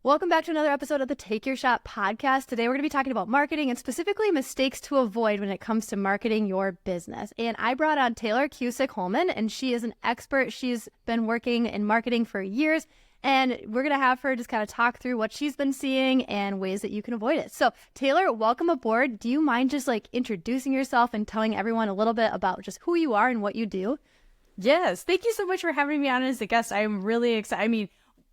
Welcome back to another episode of the Take Your Shot podcast. Today we're going to be talking about marketing and specifically mistakes to avoid when it comes to marketing your business. And I brought on Tayler Cusick Hollman, and she is an expert. She's been working in marketing for years, and we're going to have her just kind of talk through what she's been seeing and ways that you can avoid it. So Tayler, welcome aboard. Do you mind just introducing yourself and telling everyone a little bit about just who you are and what you do? Yes. Thank you so much for having me on as a guest. I'm really excited.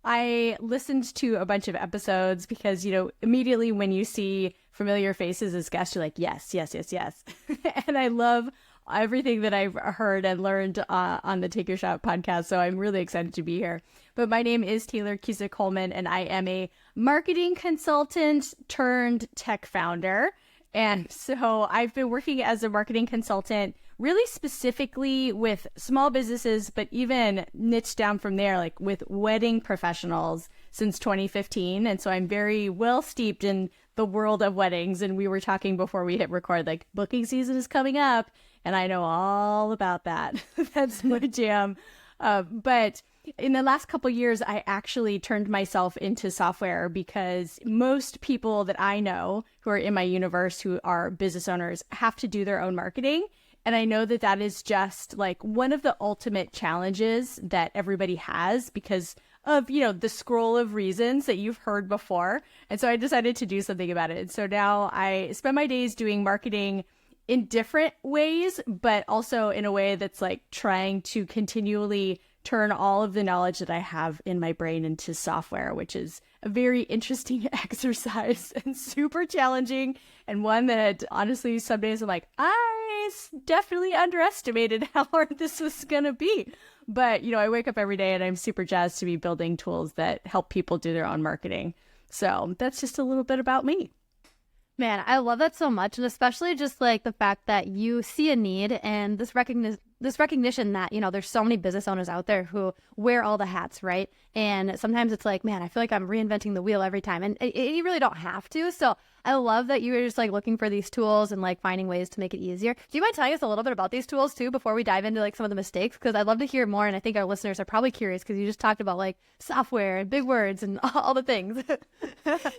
I listened to a bunch of episodes because, immediately when you see familiar faces as guests, you're like, yes. And I love everything that I've heard and learned on the Take Your Shot podcast. So I'm really excited to be here. But my name is Tayler Cusick Hollman, and I am a marketing consultant turned tech founder. And so I've been working as a marketing consultant really specifically with small businesses, but even niched down from there, like with wedding professionals since 2015. And so I'm very well steeped in the world of weddings. And we were talking before we hit record, like booking season is coming up, and I know all about that. That's my jam. But in the last couple of years, I actually turned myself into software because most people that I know who are in my universe who are business owners have to do their own marketing. And I know that that is just like one of the ultimate challenges that everybody has because of, the scroll of reasons that you've heard before. And so I decided to do something about it. And so now I spend my days doing marketing in different ways, but also in a way that's like trying to continually turn all of the knowledge that I have in my brain into software, which is a very interesting exercise and super challenging. And one that honestly, some days I'm like, I definitely underestimated how hard this was going to be. But, I wake up every day and I'm super jazzed to be building tools that help people do their own marketing. So that's just a little bit about me. Man, I love that so much. And especially just like the fact that you see a need and this recognition that, there's so many business owners out there who wear all the hats, right? And sometimes it's like, man, I feel like I'm reinventing the wheel every time. And you really don't have to. So I love that you were just looking for these tools and finding ways to make it easier. Do you mind telling us a little bit about these tools too before we dive into some of the mistakes? Because I'd love to hear more. And I think our listeners are probably curious because you just talked about software and big words and all the things.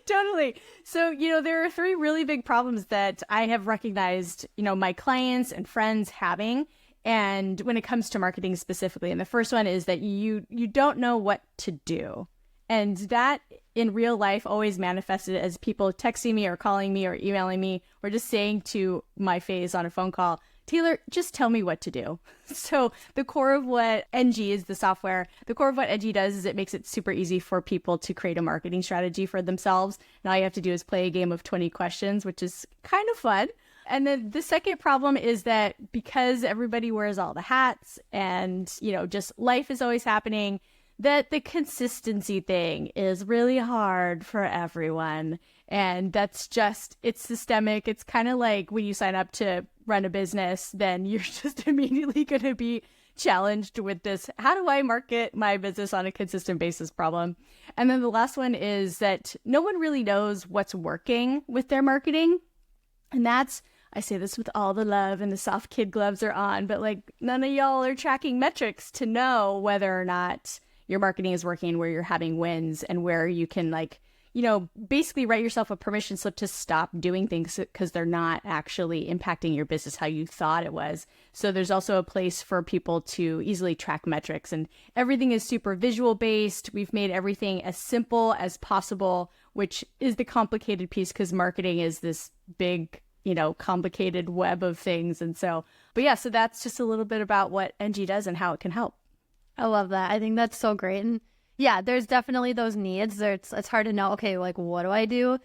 Totally. So, there are three really big problems that I have recognized, my clients and friends having. And when it comes to marketing specifically, and the first one is that you don't know what to do. And that in real life always manifested as people texting me or calling me or emailing me or just saying to my face on a phone call, Tayler, just tell me what to do. So the core of what ENJI is the software, the core of what ENJI does is it makes it super easy for people to create a marketing strategy for themselves. And all you have to do is play a game of 20 questions, which is kind of fun. And then the second problem is that because everybody wears all the hats and, just life is always happening, that the consistency thing is really hard for everyone. And that's just, it's systemic. It's kind of like when you sign up to run a business, then you're just immediately going to be challenged with this, how do I market my business on a consistent basis problem? And then the last one is that no one really knows what's working with their marketing. And that's, I say this with all the love and the soft kid gloves are on, but none of y'all are tracking metrics to know whether or not your marketing is working, where you're having wins, and where you can basically write yourself a permission slip to stop doing things because they're not actually impacting your business how you thought it was. So there's also a place for people to easily track metrics, and everything is super visual based. We've made everything as simple as possible, which is the complicated piece because marketing is this big, complicated web of things. And so, so that's just a little bit about what ENJI does and how it can help. I love that. I think that's so great. And yeah, there's definitely those needs. It's hard to know, okay, what do I do?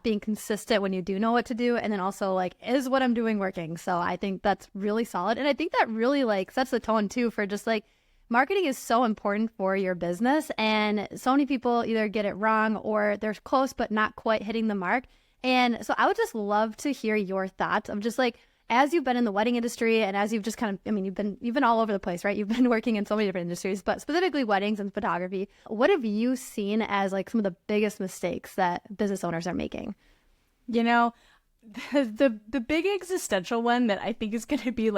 Being consistent when you do know what to do. And then also is what I'm doing working? So I think that's really solid. And I think that really sets the tone too for just marketing is so important for your business. And so many people either get it wrong or they're close, but not quite hitting the mark. And so I would just love to hear your thoughts of just as you've been in the wedding industry and as you've just you've been all over the place, right? You've been working in so many different industries, but specifically weddings and photography. What have you seen as some of the biggest mistakes that business owners are making? The big existential one that I think is going to be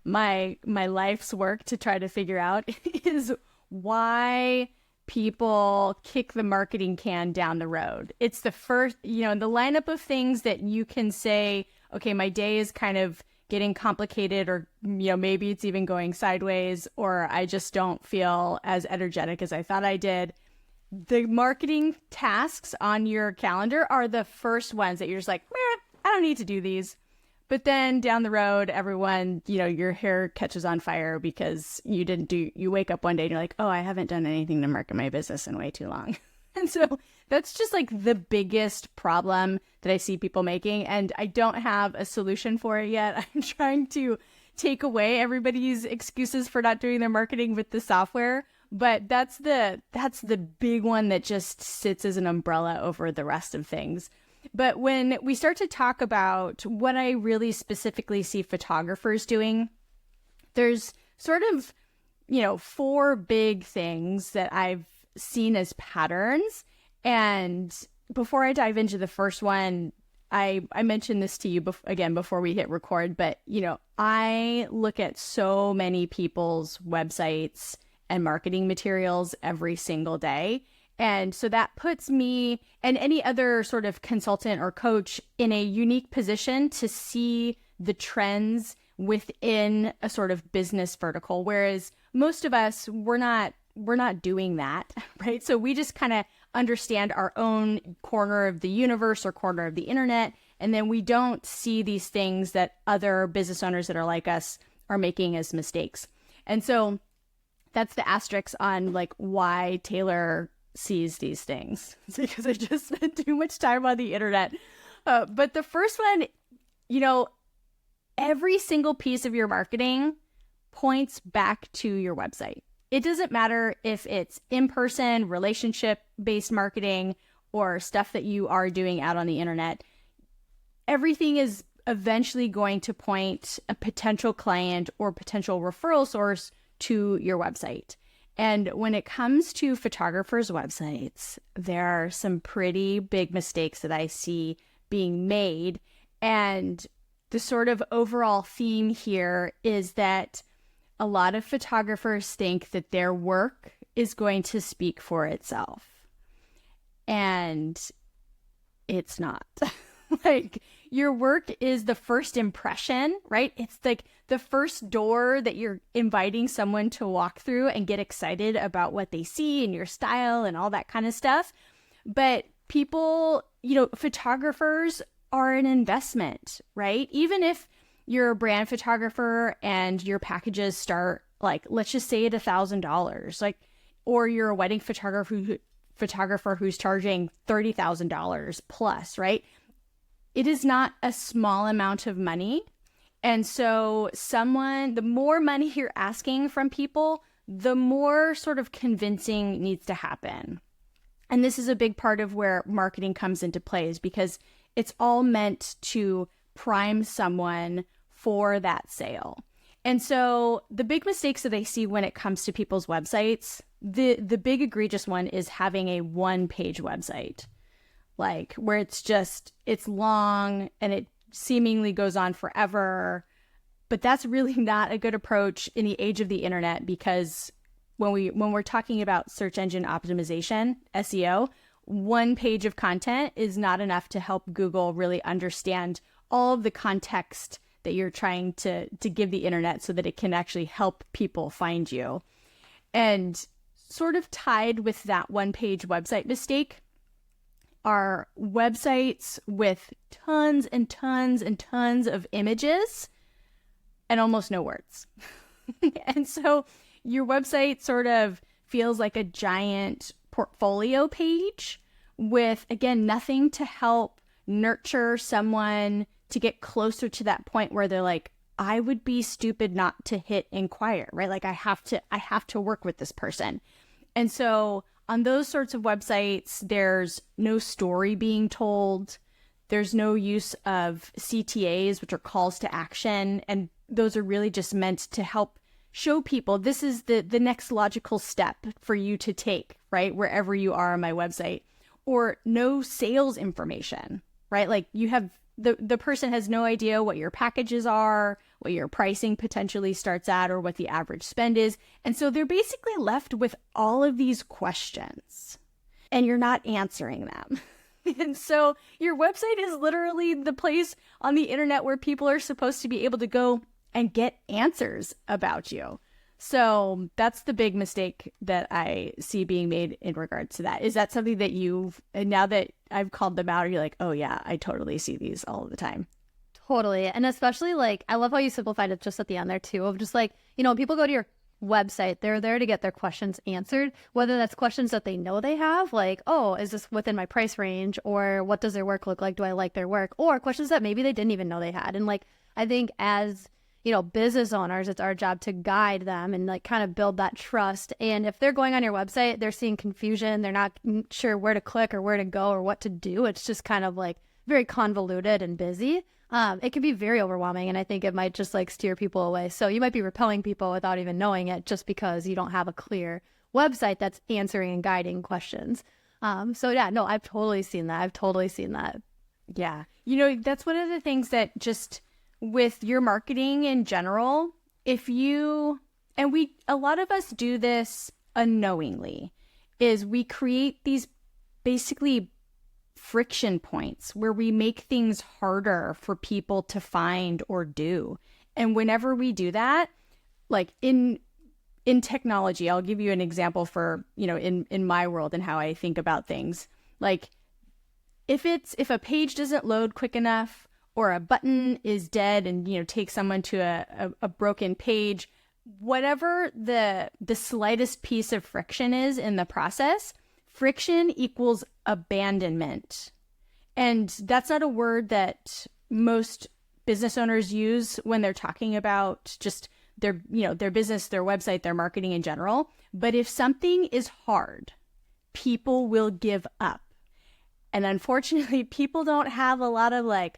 my life's work to try to figure out is why people kick the marketing can down the road. It's the first, the lineup of things that you can say, okay, my day is kind of getting complicated, or, maybe it's even going sideways, or I just don't feel as energetic as I thought I did. The marketing tasks on your calendar are the first ones that you're just like, I don't need to do these. But then down the road, everyone, your hair catches on fire because you wake up one day and you're like, oh, I haven't done anything to market my business in way too long. And so that's just like the biggest problem that I see people making. And I don't have a solution for it yet. I'm trying to take away everybody's excuses for not doing their marketing with the software. But that's the big one that just sits as an umbrella over the rest of things. But when we start to talk about what I really specifically see photographers doing, there's sort of, 4 big things that I've seen as patterns. And before I dive into the first one, I mentioned this to you again before we hit record, but, I look at so many people's websites and marketing materials every single day. And so that puts me and any other sort of consultant or coach in a unique position to see the trends within a sort of business vertical. Whereas most of us, we're not doing that, right? So we just kind of understand our own corner of the universe or corner of the internet. And then we don't see these things that other business owners that are like us are making as mistakes. And so that's the asterisk on like why Tayler sees these things. It's because I just spent too much time on the internet. But the first one, every single piece of your marketing points back to your website. It doesn't matter if it's in-person, relationship-based marketing, or stuff that you are doing out on the internet. Everything is eventually going to point a potential client or potential referral source to your website. And when it comes to photographers' websites, there are some pretty big mistakes that I see being made. And the sort of overall theme here is that a lot of photographers think that their work is going to speak for itself. And it's not. Like, your work is the first impression, right? It's like the first door that you're inviting someone to walk through and get excited about what they see and your style and all that kind of stuff. But people, photographers are an investment, right? Even if you're a brand photographer and your packages start like, let's just say at $1,000, like, or you're a wedding photographer who's charging $30,000 plus, right? It is not a small amount of money. And so the more money you're asking from people, the more sort of convincing needs to happen. And this is a big part of where marketing comes into play, is because it's all meant to prime someone for that sale. And so the big mistakes that I see when it comes to people's websites, the big egregious one is having a one-page website. Like, where it's long and it seemingly goes on forever. But that's really not a good approach in the age of the internet, because when we're talking about search engine optimization, SEO, one page of content is not enough to help Google really understand all of the context that you're trying to give the internet so that it can actually help people find you. And sort of tied with that one-page website mistake are websites with tons and tons and tons of images and almost no words. And so your website sort of feels like a giant portfolio page with, again, nothing to help nurture someone to get closer to that point where they're like, I would be stupid not to hit inquire, right? Like, I have to work with this person. And so on those sorts of websites, there's no story being told. There's no use of CTAs, which are calls to action. And those are really just meant to help show people this is the next logical step for you to take, right? Wherever you are on my website. Or no sales information, right? Like, you have the person has no idea what your packages are, what your pricing potentially starts at, or what the average spend is. And so they're basically left with all of these questions and you're not answering them. And so your website is literally the place on the internet where people are supposed to be able to go and get answers about you. So that's the big mistake that I see being made in regards to that. Is that something that and now that I've called them out, you're like, oh yeah, I totally see these all the time. Totally. And especially like, I love how you simplified it just at the end there too, of just like, people go to your website, they're there to get their questions answered, whether that's questions that they know they have, like, oh, is this within my price range? Or what does their work look like? Do I like their work? Or questions that maybe they didn't even know they had. And like, I think as business owners, it's our job to guide them and like kind of build that trust. And if they're going on your website, they're seeing confusion, they're not sure where to click or where to go or what to do. It's just kind of like very convoluted and busy. It can be very overwhelming. And I think it might just like steer people away. So you might be repelling people without even knowing it just because you don't have a clear website that's answering and guiding questions. So yeah, no, I've totally seen that. Yeah. That's one of the things that just with your marketing in general, a lot of us do this unknowingly, is we create these basically friction points where we make things harder for people to find or do. And whenever we do that, like in technology, I'll give you an example for, in my world and how I think about things. Like if a page doesn't load quick enough, or a button is dead and, takes someone to a broken page, whatever the slightest piece of friction is in the process, friction equals abandonment. And that's not a word that most business owners use when they're talking about just their business, their website, their marketing in general. But if something is hard, people will give up. And unfortunately, people don't have a lot of like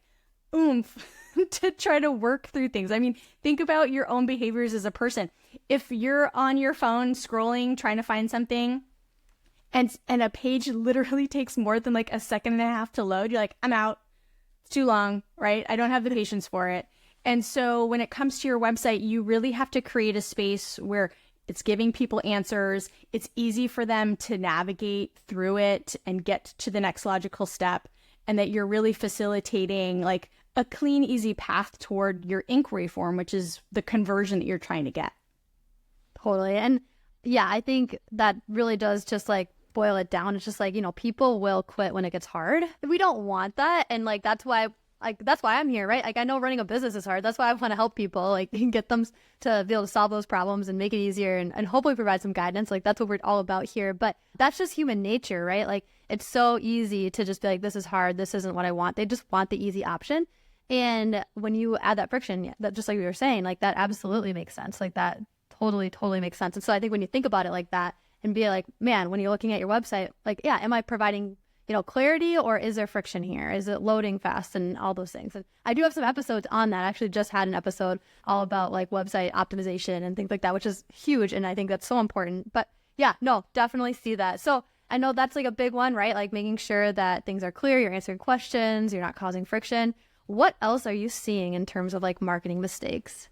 oomph to try to work through things. I mean, think about your own behaviors as a person. If you're on your phone scrolling, trying to find something, and a page literally takes more than like a second and a half to load, you're like, I'm out. It's too long, right? I don't have the patience for it. And so when it comes to your website, you really have to create a space where it's giving people answers. It's easy for them to navigate through it and get to the next logical step, and that you're really facilitating like a clean, easy path toward your inquiry form, which is the conversion that you're trying to get. Totally. And yeah, I think that really does just like boil it down. It's just like, people will quit when it gets hard. We don't want that. And like, that's why I'm here, right? Like, I know running a business is hard. That's why I want to help people, like get them to be able to solve those problems and make it easier and hopefully provide some guidance. Like, that's what we're all about here. But that's just human nature, right? Like, it's so easy to just be like, this is hard. This isn't what I want. They just want the easy option. And when you add that friction, yeah, that just like we were saying, like that absolutely makes sense. Like that totally makes sense. And so I think when you think about it like that and be like, man, when you're looking at your website, like, yeah, am I providing, clarity, or is there friction here? Is it loading fast and all those things? And I do have some episodes on that. I actually just had an episode all about like website optimization and things like that, which is huge. And I think that's so important. But yeah, no, definitely see that. So I know that's like a big one, right? Like making sure that things are clear, you're answering questions, you're not causing friction. What else are you seeing in terms of like marketing mistakes?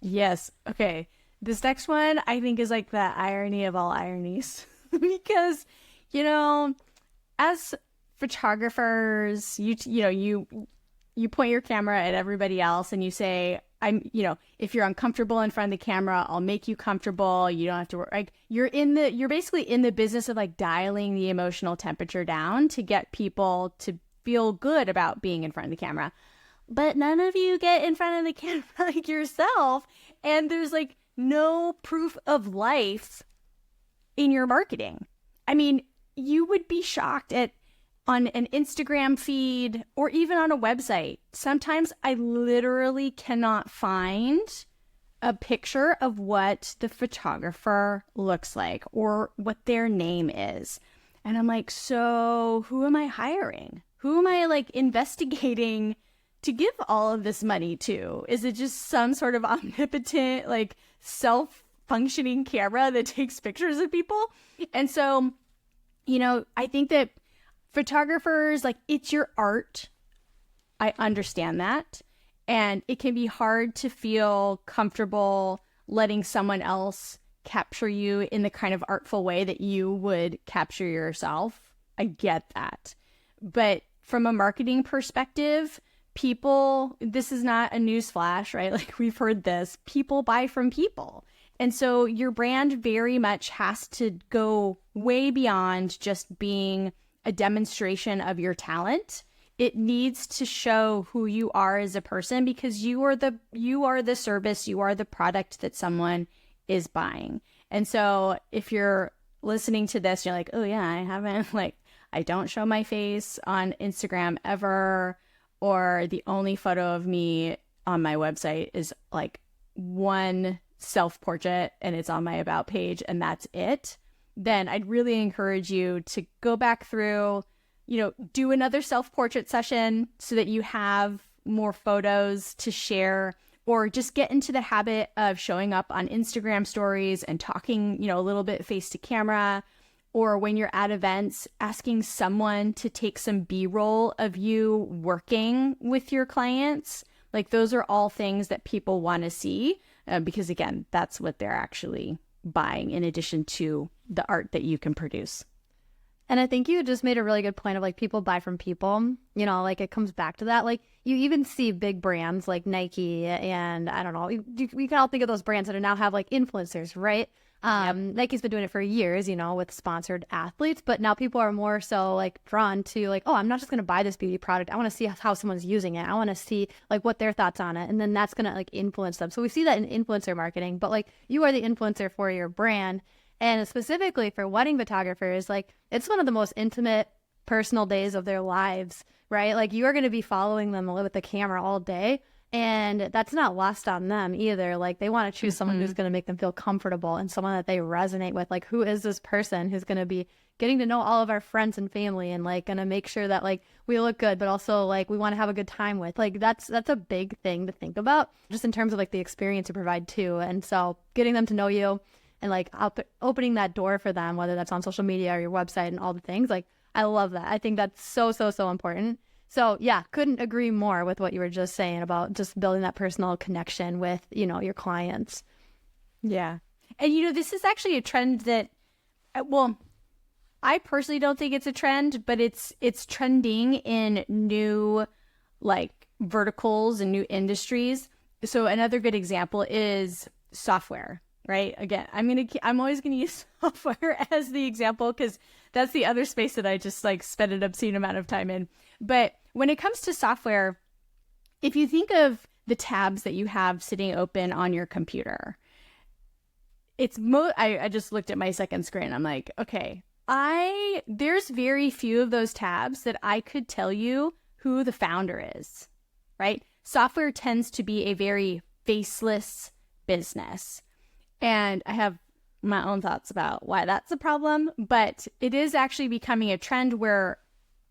Yes. Okay. This next one I think is like the irony of all ironies because, as photographers, you point your camera at everybody else and you say, if you're uncomfortable in front of the camera, I'll make you comfortable. You don't have to work. Like you're basically in the business of like dialing the emotional temperature down to get people to feel good about being in front of the camera. But none of you get in front of the camera like yourself. And there's like no proof of life in your marketing. I mean, you would be shocked on an Instagram feed or even on a website. Sometimes I literally cannot find a picture of what the photographer looks like or what their name is. And I'm like, so who am I hiring? Who am I like investigating to give all of this money to? Is it just some sort of omnipotent, like self-functioning camera that takes pictures of people? And so, I think that photographers, like, it's your art. I understand that. And it can be hard to feel comfortable letting someone else capture you in the kind of artful way that you would capture yourself. I get that. But from a marketing perspective, people, this is not a news flash, right? Like we've heard this, people buy from people. And so your brand very much has to go way beyond just being a demonstration of your talent. It needs to show who you are as a person, because you are the service, you are the product that someone is buying. And so if you're listening to this, you're like, oh yeah, I don't show my face on Instagram ever, or the only photo of me on my website is like one self-portrait and it's on my about page and that's it, then I'd really encourage you to go back through, do another self-portrait session so that you have more photos to share, or just get into the habit of showing up on Instagram stories and talking, a little bit face to camera, or when you're at events, asking someone to take some B-roll of you working with your clients. Like those are all things that people want to see because again, that's what they're actually buying in addition to the art that you can produce. And I think you just made a really good point of like people buy from people, like it comes back to that. Like you even see big brands like Nike and I don't know, we can all think of those brands that now have like influencers, right? Yep. Nike's been doing it for years, with sponsored athletes, but now people are more so like drawn to like, oh, I'm not just going to buy this beauty product. I want to see how someone's using it. I want to see like what their thoughts on it. And then that's going to like influence them. So we see that in influencer marketing, but like you are the influencer for your brand. And specifically for wedding photographers, like it's one of the most intimate personal days of their lives, right? Like you are going to be following them with the camera all day. And that's not lost on them either. Like they want to choose someone who's going to make them feel comfortable and someone that they resonate with. Like who is this person who's going to be getting to know all of our friends and family and like going to make sure that like we look good, but also like we want to have a good time with. Like that's a big thing to think about just in terms of like the experience you provide too. And so getting them to know you and like opening that door for them, whether that's on social media or your website and all the things, like I love that. I think that's so important. So yeah, couldn't agree more with what you were just saying about just building that personal connection with, your clients. Yeah. And this is actually a trend that, well, I personally don't think it's a trend, but it's trending in new like verticals and new industries. So another good example is software, right? Again, I'm always going to use software as the example because that's the other space that I just like spend an obscene amount of time in. But when it comes to software, if you think of the tabs that you have sitting open on your computer, I just looked at my second screen. I'm like, okay, there's very few of those tabs that I could tell you who the founder is, right? Software tends to be a very faceless business. And I have my own thoughts about why that's a problem, but it is actually becoming a trend where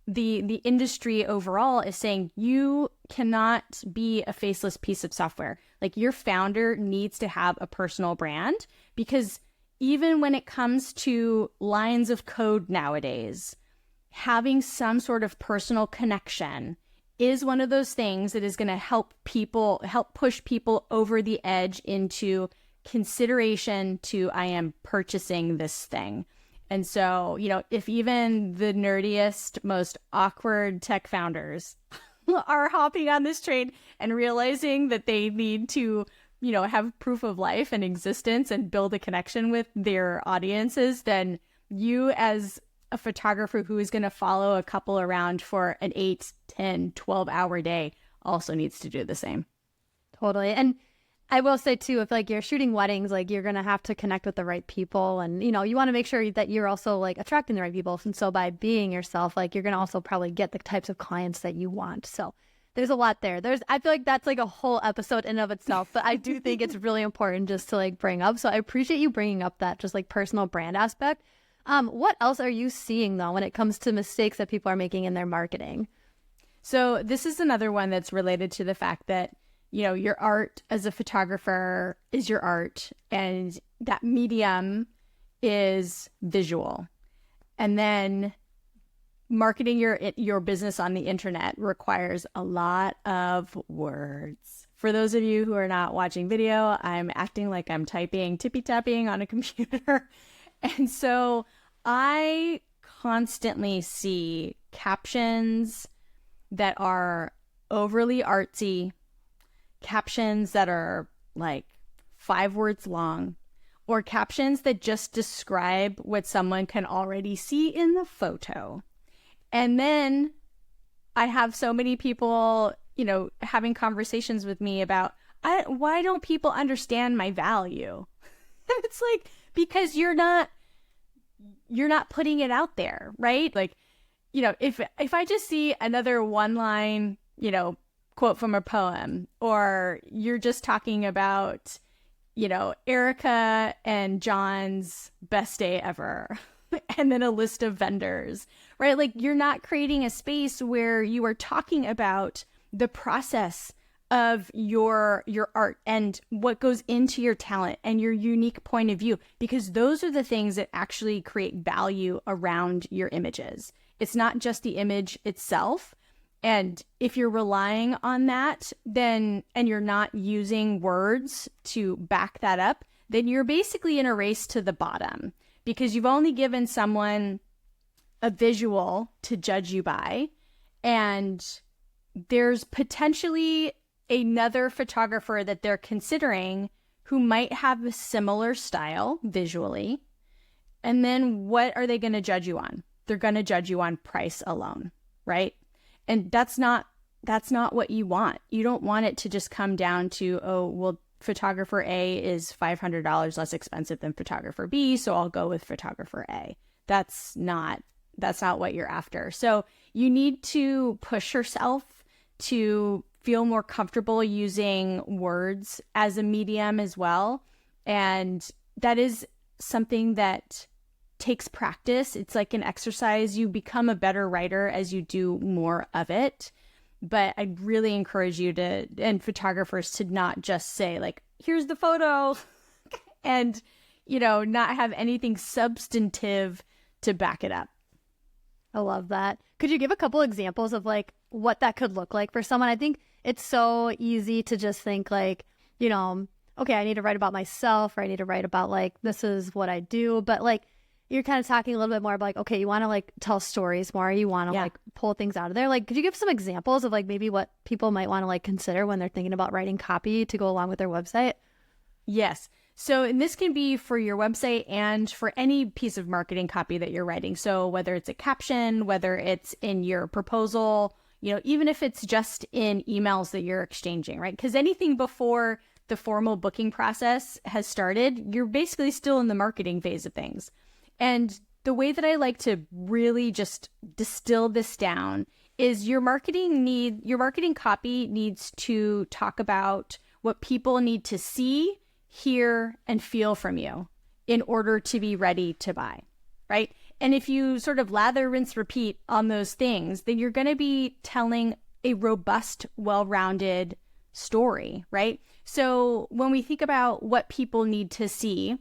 the industry overall is saying you cannot be a faceless piece of software. Like your founder needs to have a personal brand, because even when it comes to lines of code nowadays, having some sort of personal connection is one of those things that is going to help push people over the edge into consideration to I am purchasing this thing. And so, if even the nerdiest, most awkward tech founders are hopping on this train and realizing that they need to, have proof of life and existence and build a connection with their audiences, then you as a photographer who is going to follow a couple around for an 8, 10, 12-hour day also needs to do the same. Totally. And I will say too, if like you're shooting weddings, like you're going to have to connect with the right people, and you want to make sure that you're also like attracting the right people. And so by being yourself, like you're going to also probably get the types of clients that you want. So there's a lot there. I feel like that's like a whole episode in of itself, but I do think it's really important just to like bring up. So I appreciate you bringing up that just like personal brand aspect. What else are you seeing though, when it comes to mistakes that people are making in their marketing? So this is another one that's related to the fact that your art as a photographer is your art, and that medium is visual. And then marketing your business on the internet requires a lot of words. For those of you who are not watching video, I'm acting like I'm typing, tippy-tapping on a computer. And so I constantly see captions that are overly artsy, captions that are like 5 words long, or captions that just describe what someone can already see in the photo. And then I have so many people, having conversations with me about, why don't people understand my value? And it's like, because you're not putting it out there, right? Like, if I just see another one line, quote from a poem, or you're just talking about, Erica and John's best day ever, and then a list of vendors, right? Like, you're not creating a space where you are talking about the process of your art and what goes into your talent and your unique point of view, because those are the things that actually create value around your images. It's not just the image itself. And if you're relying on that, and you're not using words to back that up, then you're basically in a race to the bottom, because you've only given someone a visual to judge you by, and there's potentially another photographer that they're considering who might have a similar style visually. And then what are they going to judge you on? They're going to judge you on price alone, right? And that's not what you want. You don't want it to just come down to, oh, well, photographer A is $500 less expensive than photographer B, so I'll go with photographer A. That's not what you're after. So you need to push yourself to feel more comfortable using words as a medium as well. And that is something that takes practice. It's like an exercise. You become a better writer as you do more of it. But I really encourage you and photographers to not just say like, here's the photo and, not have anything substantive to back it up. I love that. Could you give a couple examples of like what that could look like for someone? I think it's so easy to just think like, okay, I need to write about myself, or I need to write about like, this is what I do. But like, you're kind of talking a little bit more about like, okay, you want to like tell stories more. You want to like pull things out of there. Like, could you give some examples of like maybe what people might want to like consider when they're thinking about writing copy to go along with their website? Yes. So, and this can be for your website and for any piece of marketing copy that you're writing. So whether it's a caption, whether it's in your proposal, even if it's just in emails that you're exchanging, right? Because anything before the formal booking process has started, you're basically still in the marketing phase of things. And the way that I like to really just distill this down is your marketing copy needs to talk about what people need to see, hear, and feel from you in order to be ready to buy, right? And if you sort of lather, rinse, repeat on those things, then you're going to be telling a robust, well-rounded story, right? So when we think about what people need to see,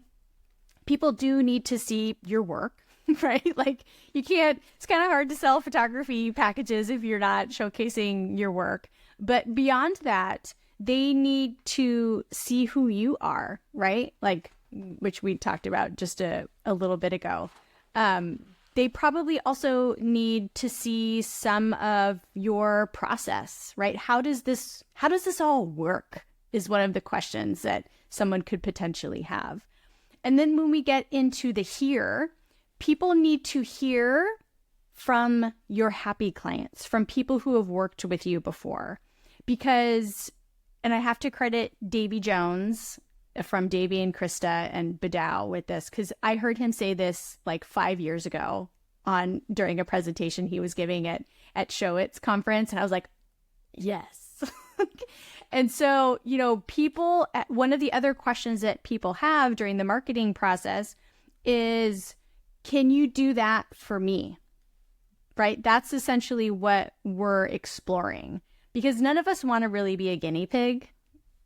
people do need to see your work, right? Like it's kind of hard to sell photography packages if you're not showcasing your work. But beyond that, they need to see who you are, right? Like, which we talked about just a little bit ago. They probably also need to see some of your process, right? How does this all work is one of the questions that someone could potentially have. And then when we get into the hear, people need to hear from your happy clients, from people who have worked with you before. Because, and I have to credit Davy Jones from Davy and Krista and Badow with this, because I heard him say this like 5 years ago during a presentation he was giving at Showit's conference. And I was like, yes. And so, people, one of the other questions that people have during the marketing process is, can you do that for me? Right? That's essentially what we're exploring, because none of us want to really be a guinea pig.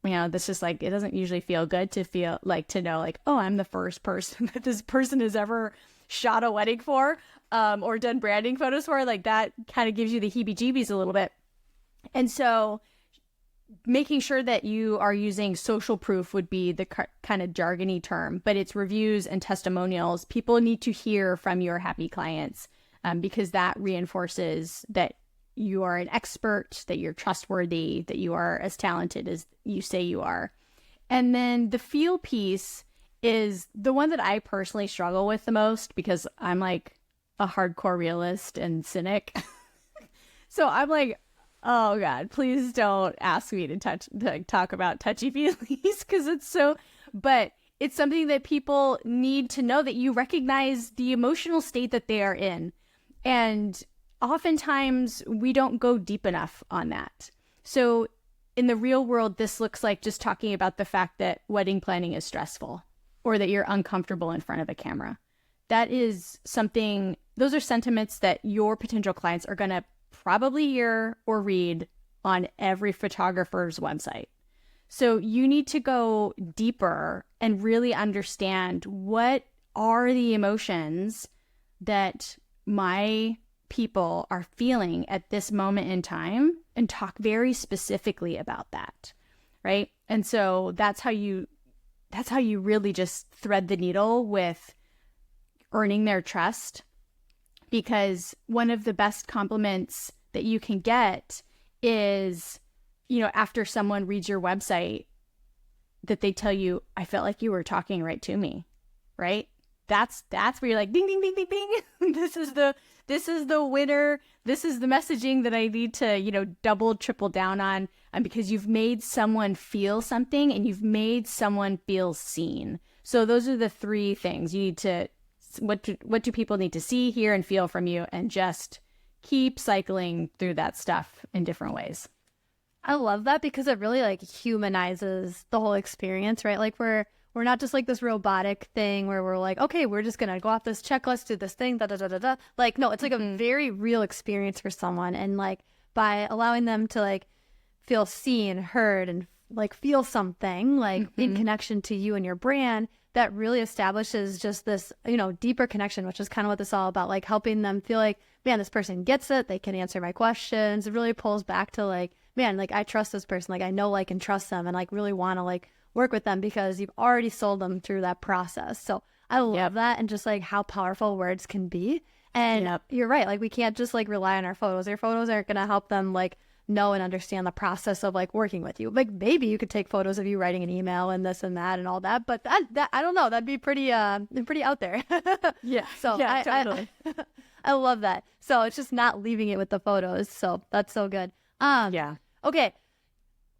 This is like, it doesn't usually feel good to know like, oh, I'm the first person that this person has ever shot a wedding for. or done branding photos for, like that kind of gives you the heebie-jeebies a little bit. And so making sure that you are using social proof would be the kind of jargony term, but it's reviews and testimonials. People need to hear from your happy clients because that reinforces that you are an expert, that you're trustworthy, that you are as talented as you say you are. And then the feel piece is the one that I personally struggle with the most because I'm like a hardcore realist and cynic. So I'm like, oh God, please don't ask me to talk about touchy feelies because but it's something that people need to know, that you recognize the emotional state that they are in. And oftentimes we don't go deep enough on that. So in the real world, this looks like just talking about the fact that wedding planning is stressful or that you're uncomfortable in front of a camera. That is something, those are sentiments that your potential clients are going to probably hear or read on every photographer's website. So you need to go deeper and really understand what are the emotions that my people are feeling at this moment in time and talk very specifically about that, right? And so that's how you really just thread the needle with earning their trust, because one of the best compliments that you can get is, after someone reads your website, that they tell you, I felt like you were talking right to me, right? That's where you're like, ding, ding, ding, ding, ding. This is the winner. This is the messaging that I need to, double, triple down on. And because you've made someone feel something and you've made someone feel seen. So those are the three things you need to, what do people need to see, hear, and feel from you, and just keep cycling through that stuff in different ways. I love that because it really like humanizes the whole experience, right? Like we're not just like this robotic thing where we're like, okay, we're just gonna go off this checklist, do this thing, da da da da da. Like, no, it's like a very real experience for someone, and like by allowing them to like feel seen, heard, and like feel something like in connection to you and your brand, that really establishes just this, deeper connection, which is kind of what this is all about, like helping them feel like, man, this person gets it. They can answer my questions. It really pulls back to like, man, like I trust this person. Like I know, like, and trust them and like really want to like work with them because you've already sold them through that process. So I love that, and just like how powerful words can be. And you're right. Like we can't just like rely on our photos. Your photos aren't going to help them like know and understand the process of like working with you. Like maybe you could take photos of you writing an email and this and that and all that, but that I don't know, that'd be pretty out there. Yeah. So yeah, totally. I love that. So it's just not leaving it with the photos. So that's so good. Yeah. Okay.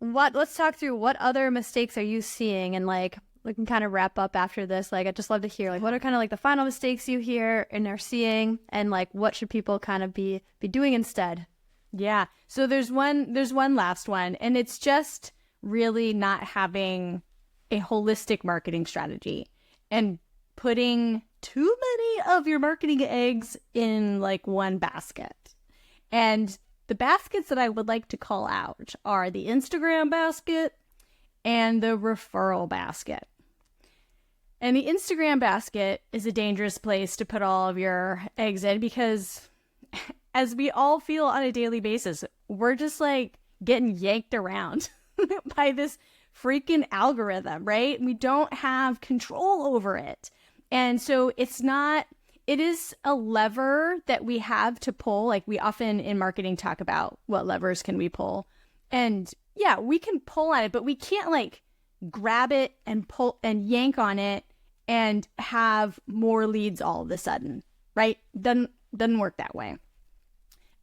Let's talk through what other mistakes are you seeing, and like we can kind of wrap up after this. Like I'd just love to hear like what are kind of like the final mistakes you hear and are seeing, and like what should people kind of be doing instead? Yeah. So there's one last one, and it's just really not having a holistic marketing strategy and putting too many of your marketing eggs in like one basket. And the baskets that I would like to call out are the Instagram basket and the referral basket. And the Instagram basket is a dangerous place to put all of your eggs in because, as we all feel on a daily basis, we're just like getting yanked around by this freaking algorithm, right? We don't have control over it. And so it is a lever that we have to pull. Like we often in marketing talk about what levers can we pull. And yeah, we can pull on it, but we can't like grab it and pull and yank on it and have more leads all of a sudden, right? Doesn't work that way.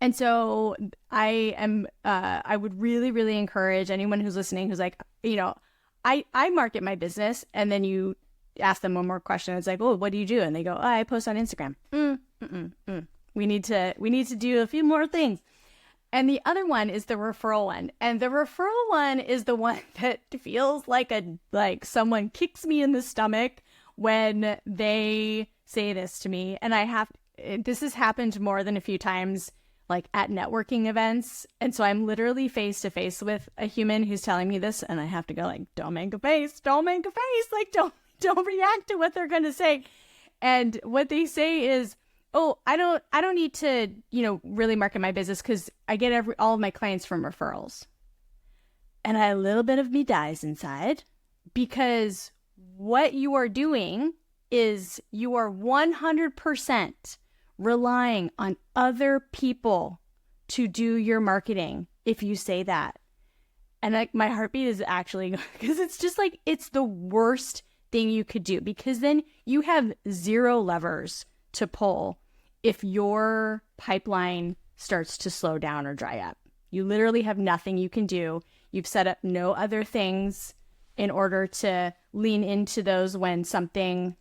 And so I would really, really encourage anyone who's listening who's like, I market my business, and then you ask them one more question. It's like, oh, what do you do? And they go, oh, I post on Instagram. We need to do a few more things. And the other one is the referral one. And the referral one is the one that feels like someone kicks me in the stomach when they say this to me. And this has happened more than a few times, like at networking events. And so I'm literally face to face with a human who's telling me this, and I have to go like, don't make a face, like don't react to what they're going to say. And what they say is, oh, I don't need to, really market my business because I get all of my clients from referrals. And a little bit of me dies inside, because what you are doing is you are 100% relying on other people to do your marketing if you say that. And like, my heartbeat is actually, because it's just like, it's the worst thing you could do, because then you have zero levers to pull if your pipeline starts to slow down or dry up. You literally have nothing you can do. You've set up no other things in order to lean into those when something,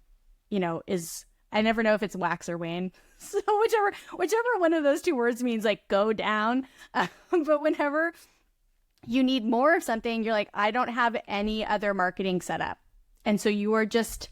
is, I never know if it's wax or wane. So whichever one of those two words means like go down. But whenever you need more of something, you're like, I don't have any other marketing set up. And so you are just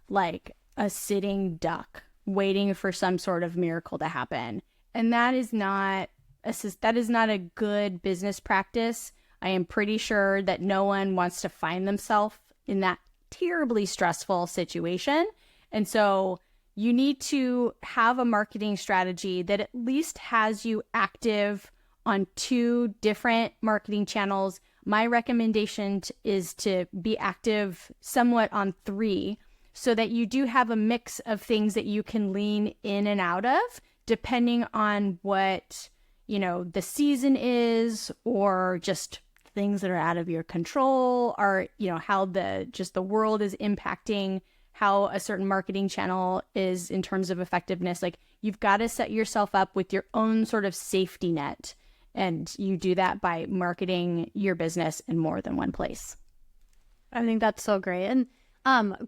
like a sitting duck waiting for some sort of miracle to happen. And that is not a good business practice. I am pretty sure that no one wants to find themselves in that terribly stressful situation. And so you need to have a marketing strategy that at least has you active on 2 different marketing channels. My recommendation is to be active somewhat on 3, so that you do have a mix of things that you can lean in and out of, depending on what, the season is, or just things that are out of your control, or, how the world is impacting how a certain marketing channel is in terms of effectiveness. Like, you've got to set yourself up with your own sort of safety net. And you do that by marketing your business in more than one place. I think that's so great. And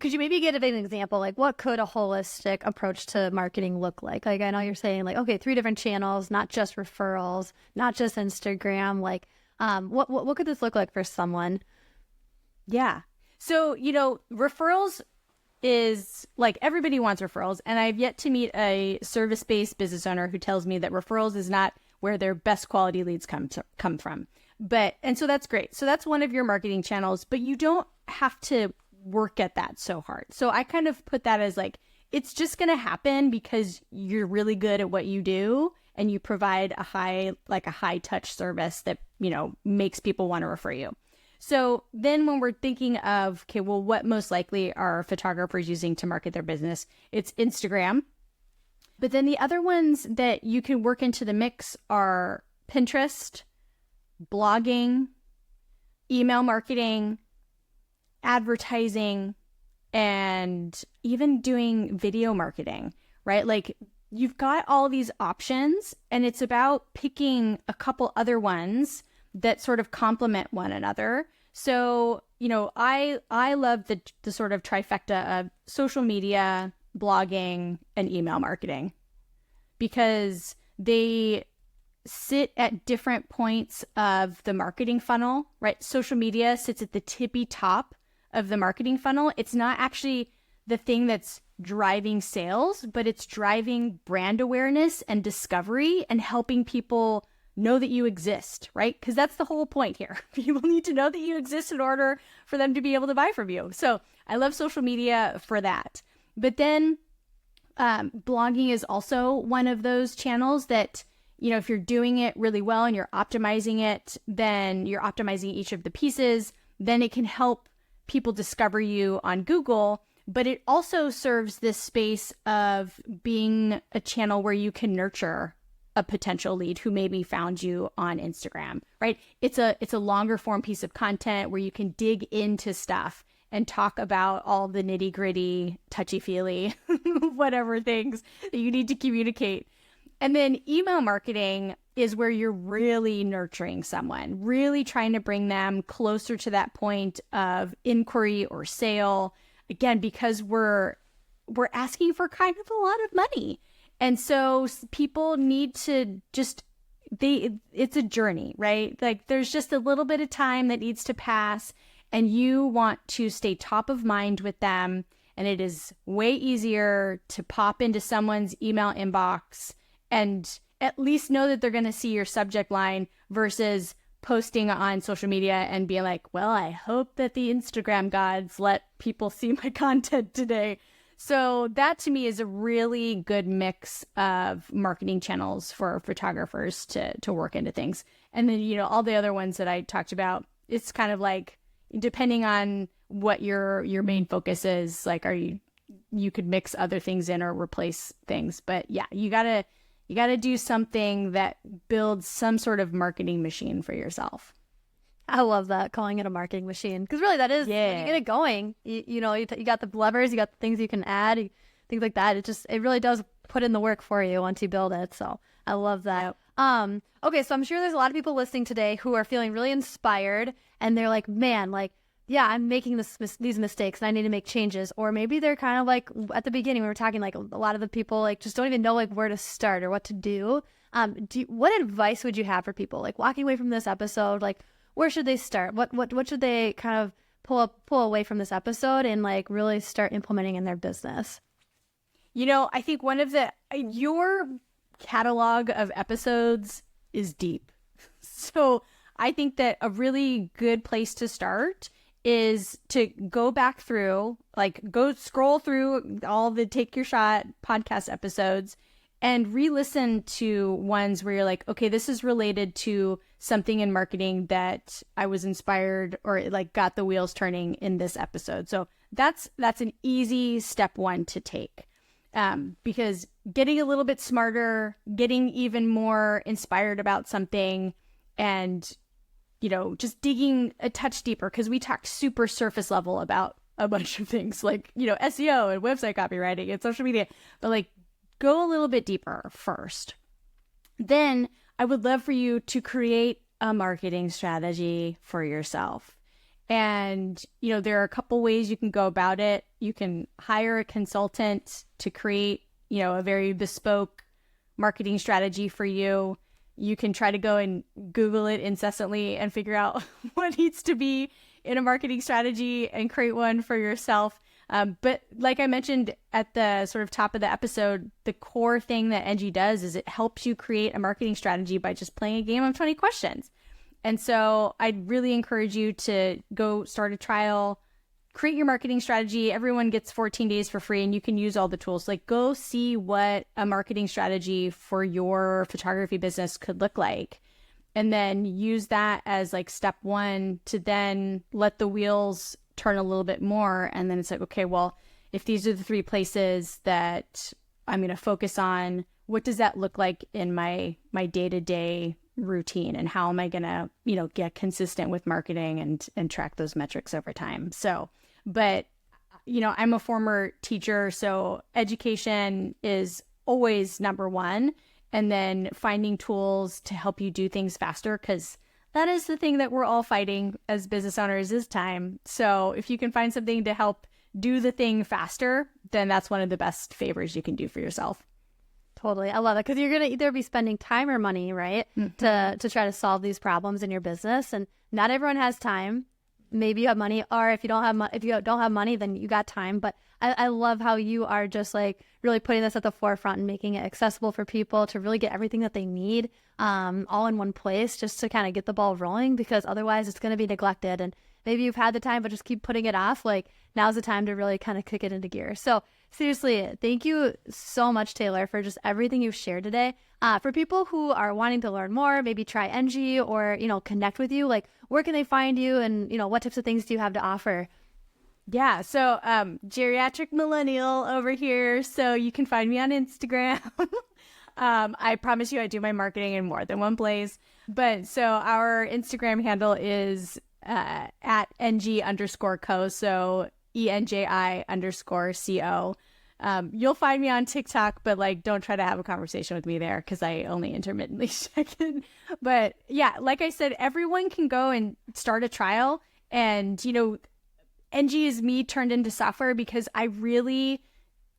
could you maybe give an example, like what could a holistic approach to marketing look like? Like, I know you're saying like, okay, 3 different channels, not just referrals, not just Instagram. Like, what could this look like for someone? Yeah. So, referrals is like, everybody wants referrals. And I've yet to meet a service-based business owner who tells me that referrals is not where their best quality leads come from. And so that's great. So that's one of your marketing channels, but you don't have to work at that so hard. So I kind of put that as like, it's just going to happen because you're really good at what you do and you provide a high touch service that, makes people want to refer you. So then when we're thinking of, okay, well, what most likely are photographers using to market their business? It's Instagram. But then the other ones that you can work into the mix are Pinterest, blogging, email marketing, advertising, and even doing video marketing, right? Like, you've got all these options, and it's about picking a couple other ones that sort of complement one another. So, I love the sort of trifecta of social media, blogging, and email marketing, because they sit at different points of the marketing funnel, right? Social media sits at the tippy top of the marketing funnel. It's not actually the thing that's driving sales, but it's driving brand awareness and discovery and helping people know that you exist, right? Because that's the whole point here. People need to know that you exist in order for them to be able to buy from you. So I love social media for that. But then blogging is also one of those channels that, if you're doing it really well and you're optimizing it, then you're optimizing each of the pieces, then it can help people discover you on Google. But it also serves this space of being a channel where you can nurture a potential lead who maybe found you on Instagram, right? It's a longer form piece of content where you can dig into stuff and talk about all the nitty gritty, touchy feely, whatever things that you need to communicate. And then email marketing is where you're really nurturing someone, really trying to bring them closer to that point of inquiry or sale. Again, because we're asking for kind of a lot of money. And so people need to it's a journey, right? Like, there's just a little bit of time that needs to pass, and you want to stay top of mind with them. And it is way easier to pop into someone's email inbox and at least know that they're going to see your subject line versus posting on social media and being like, well, I hope that the Instagram gods let people see my content today. So that to me is a really good mix of marketing channels for photographers to work into things. And then, all the other ones that I talked about, it's kind of like, depending on what your main focus is, like, you could mix other things in or replace things. But yeah, you gotta do something that builds some sort of marketing machine for yourself. I love that, calling it a marketing machine, because really that is, when you get it going, you got the levers, you got the things you can add, things like that. It really does put in the work for you once you build it. So I love that. Okay, so I'm sure there's a lot of people listening today who are feeling really inspired, and they're like, man, like, yeah, I'm making these mistakes and I need to make changes. Or maybe they're kind of like at the beginning, we were talking, like, a lot of the people like just don't even know like where to start or what to do. What advice would you have for people like walking away from this episode? Like, where should they start? What should they kind of pull away from this episode and like really start implementing in their business? I think one of your catalog of episodes is deep. So I think that a really good place to start is to go back through, like, go scroll through all the Take Your Shot podcast episodes and re-listen to ones where you're like, okay, this is related to something in marketing that I was inspired or like got the wheels turning in this episode. So that's an easy step one to take, because getting a little bit smarter, getting even more inspired about something, and just digging a touch deeper, because we talk super surface level about a bunch of things like SEO and website copywriting and social media, but like, go a little bit deeper first. Then I would love for you to create a marketing strategy for yourself. And, there are a couple ways you can go about it. You can hire a consultant to create, a very bespoke marketing strategy for you. You can try to go and Google it incessantly and figure out what needs to be in a marketing strategy and create one for yourself. But like I mentioned at the sort of top of the episode, the core thing that ENJI does is it helps you create a marketing strategy by just playing a game of 20 questions. And so I'd really encourage you to go start a trial, create your marketing strategy. Everyone gets 14 days for free and you can use all the tools. Like, go see what a marketing strategy for your photography business could look like. And then use that as like step one to then let the wheels turn a little bit more. And then it's like, okay, well, if these are the 3 places that I'm going to focus on, what does that look like in my day-to-day routine, and how am I going to, get consistent with marketing and track those metrics over time? So, but, I'm a former teacher, so education is always number one. And then finding tools to help you do things faster, because that is the thing that we're all fighting as business owners, is time. So if you can find something to help do the thing faster, then that's one of the best favors you can do for yourself. Totally. I love it, because you're going to either be spending time or money, right? Mm-hmm. to try to solve these problems in your business. And not everyone has time. Maybe you have money, or if you don't have money, then you got time. But I love how you are just like really putting this at the forefront and making it accessible for people to really get everything that they need all in one place, just to kind of get the ball rolling, because otherwise it's going to be neglected. And maybe you've had the time, but just keep putting it off. Like, now's the time to really kind of kick it into gear. So seriously, thank you so much, Tayler, for just everything you've shared today. For people who are wanting to learn more, maybe try ENJI or, connect with you, like, where can they find you, and, what types of things do you have to offer? Yeah, so geriatric millennial over here. So you can find me on Instagram. I promise you I do my marketing in more than one place. But so our Instagram handle is at ENJI_co. So ENJI_CO. You'll find me on TikTok, but like, don't try to have a conversation with me there, because I only intermittently check in. But yeah, like I said, everyone can go and start a trial. And, ENJI is me turned into software, because I really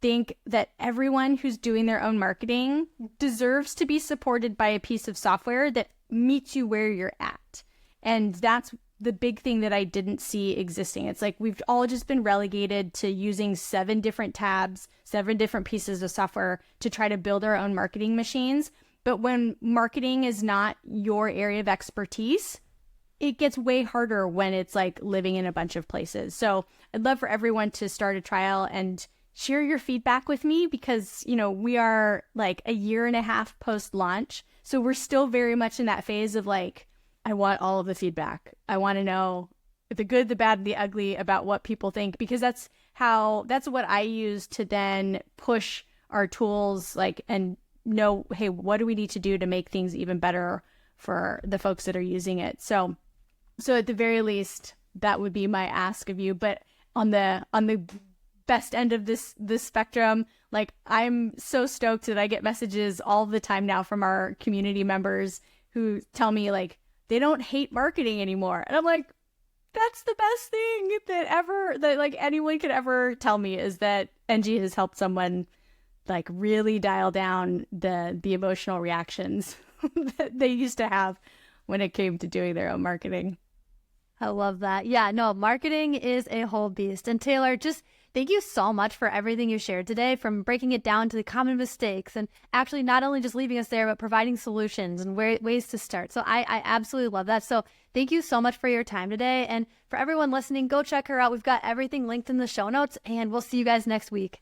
think that everyone who's doing their own marketing deserves to be supported by a piece of software that meets you where you're at. And that's the big thing that I didn't see existing. It's like we've all just been relegated to using 7 different tabs, 7 different pieces of software to try to build our own marketing machines. But when marketing is not your area of expertise, it gets way harder when it's like living in a bunch of places. So I'd love for everyone to start a trial and share your feedback with me because, we are like a year and a half post launch. So we're still very much in that phase of like, I want all of the feedback. I want to know the good, the bad, the ugly about what people think, because that's what I use to then push our tools and know, hey, what do we need to do to make things even better for the folks that are using it? So at the very least, that would be my ask of you. But on the best end of this spectrum, like, I'm so stoked that I get messages all the time now from our community members who tell me like they don't hate marketing anymore. And I'm like, that's the best thing that like anyone could ever tell me, is that ENJI has helped someone like really dial down the emotional reactions that they used to have when it came to doing their own marketing. I love that. Yeah, no, marketing is a whole beast. And Tayler, just thank you so much for everything you shared today, from breaking it down to the common mistakes and actually not only just leaving us there, but providing solutions and ways to start. So I absolutely love that. So thank you so much for your time today. And for everyone listening, go check her out. We've got everything linked in the show notes, and we'll see you guys next week.